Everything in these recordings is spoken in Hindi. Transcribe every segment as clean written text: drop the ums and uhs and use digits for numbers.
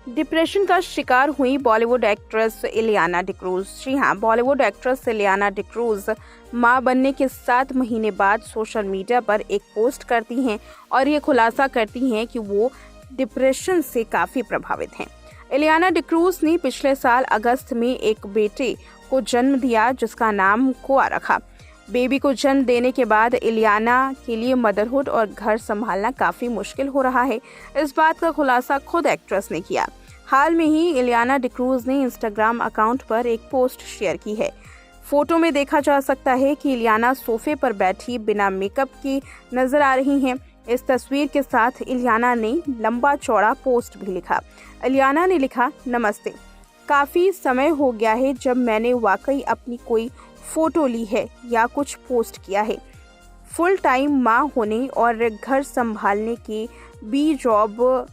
डिप्रेशन का शिकार हुई बॉलीवुड एक्ट्रेस इलियाना डिक्रूज। जी हाँ, बॉलीवुड एक्ट्रेस इलियाना डिक्रूज मां बनने के 7 महीने बाद सोशल मीडिया पर एक पोस्ट करती हैं और ये खुलासा करती हैं कि वो डिप्रेशन से काफ़ी प्रभावित हैं। इलियाना डिक्रूज ने पिछले साल अगस्त में एक बेटे को जन्म दिया जिसका नाम कोआ रखा। बेबी को जन्म देने के बाद इलियाना के लिए मदरहुड और घर संभालना काफ़ी मुश्किल हो रहा है। इस बात का खुलासा खुद एक्ट्रेस ने किया। हाल में ही इलियाना डिक्रूज ने इंस्टाग्राम अकाउंट पर एक पोस्ट शेयर की है। फोटो में देखा जा सकता है कि इलियाना सोफे पर बैठी बिना मेकअप की नजर आ रही हैं। इस तस्वीर के साथ इलियाना ने लंबा चौड़ा पोस्ट भी लिखा। इलियाना ने लिखा, नमस्ते, काफ़ी समय हो गया है जब मैंने वाकई अपनी कोई फ़ोटो ली है या कुछ पोस्ट किया है। फुल टाइम माँ होने और घर संभालने के जॉब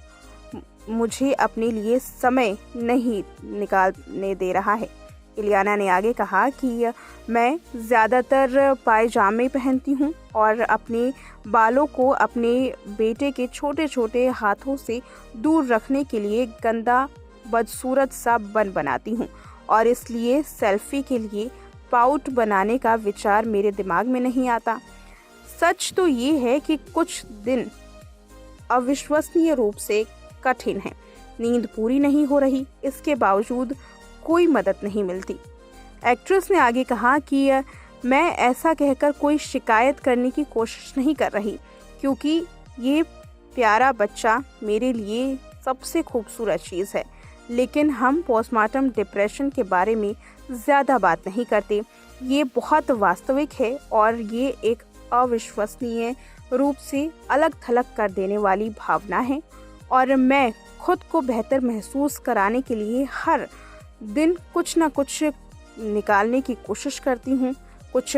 मुझे अपने लिए समय नहीं निकालने दे रहा है। इलियाना ने आगे कहा कि मैं ज़्यादातर पायजामे पहनती हूँ और अपने बालों को अपने बेटे के छोटे छोटे हाथों से दूर रखने के लिए गंदा बदसूरत सा बन बनाती हूँ और इसलिए सेल्फी के लिए पाउट बनाने का विचार मेरे दिमाग में नहीं आता। सच तो ये है कि कुछ दिन अविश्वसनीय रूप से कठिन है। नींद पूरी नहीं हो रही, इसके बावजूद कोई मदद नहीं मिलती। एक्ट्रेस ने आगे कहा कि मैं ऐसा कहकर कोई शिकायत करने की कोशिश नहीं कर रही, क्योंकि ये प्यारा बच्चा मेरे लिए सबसे खूबसूरत चीज़ है। लेकिन हम पोस्टमार्टम डिप्रेशन के बारे में ज़्यादा बात नहीं करते। ये बहुत वास्तविक है और ये एक अविश्वसनीय रूप से अलग थलग कर देने वाली भावना है और मैं खुद को बेहतर महसूस कराने के लिए हर दिन कुछ ना कुछ निकालने की कोशिश करती हूँ। कुछ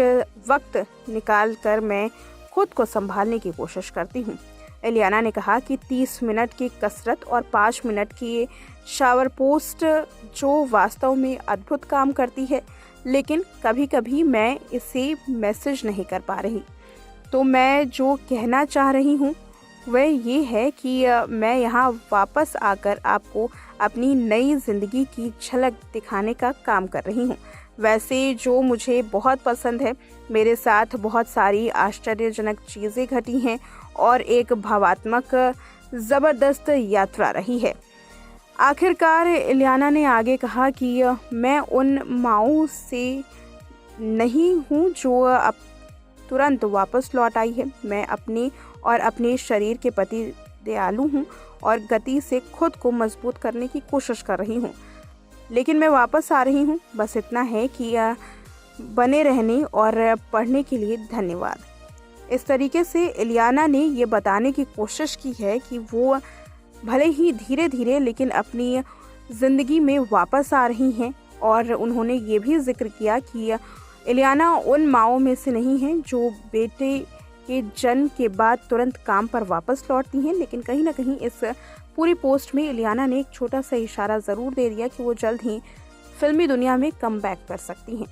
वक्त निकाल कर मैं खुद को संभालने की कोशिश करती हूँ। इलियाना ने कहा कि 30 मिनट की कसरत और 5 मिनट की शावर पोस्ट जो वास्तव में अद्भुत काम करती है, लेकिन कभी कभी मैं इसे मैसेज नहीं कर पा रही। तो मैं जो कहना चाह रही हूँ वह ये है कि मैं यहाँ वापस आकर आपको अपनी नई ज़िंदगी की झलक दिखाने का काम कर रही हूँ। वैसे जो मुझे बहुत पसंद है, मेरे साथ बहुत सारी आश्चर्यजनक चीज़ें घटी हैं और एक भावात्मक ज़बरदस्त यात्रा रही है। आखिरकार इलियाना ने आगे कहा कि मैं उन माँओं से नहीं हूँ जो अब तुरंत वापस लौट आई है। मैं अपने और अपने शरीर के प्रति दयालु हूँ और गति से खुद को मजबूत करने की कोशिश कर रही हूँ, लेकिन मैं वापस आ रही हूँ। बस इतना है कि बने रहने और पढ़ने के लिए धन्यवाद। इस तरीके से इलियाना ने ये बताने की कोशिश की है कि वो भले ही धीरे धीरे लेकिन अपनी ज़िंदगी में वापस आ रही हैं और उन्होंने ये भी जिक्र किया कि इलियाना उन माँओं में से नहीं हैं जो बेटे के जन्म के बाद तुरंत काम पर वापस लौटती हैं। लेकिन कहीं ना कहीं इस पूरी पोस्ट में इलियाना ने एक छोटा सा इशारा ज़रूर दे दिया कि वो जल्द ही फिल्मी दुनिया में कम बैक कर सकती हैं।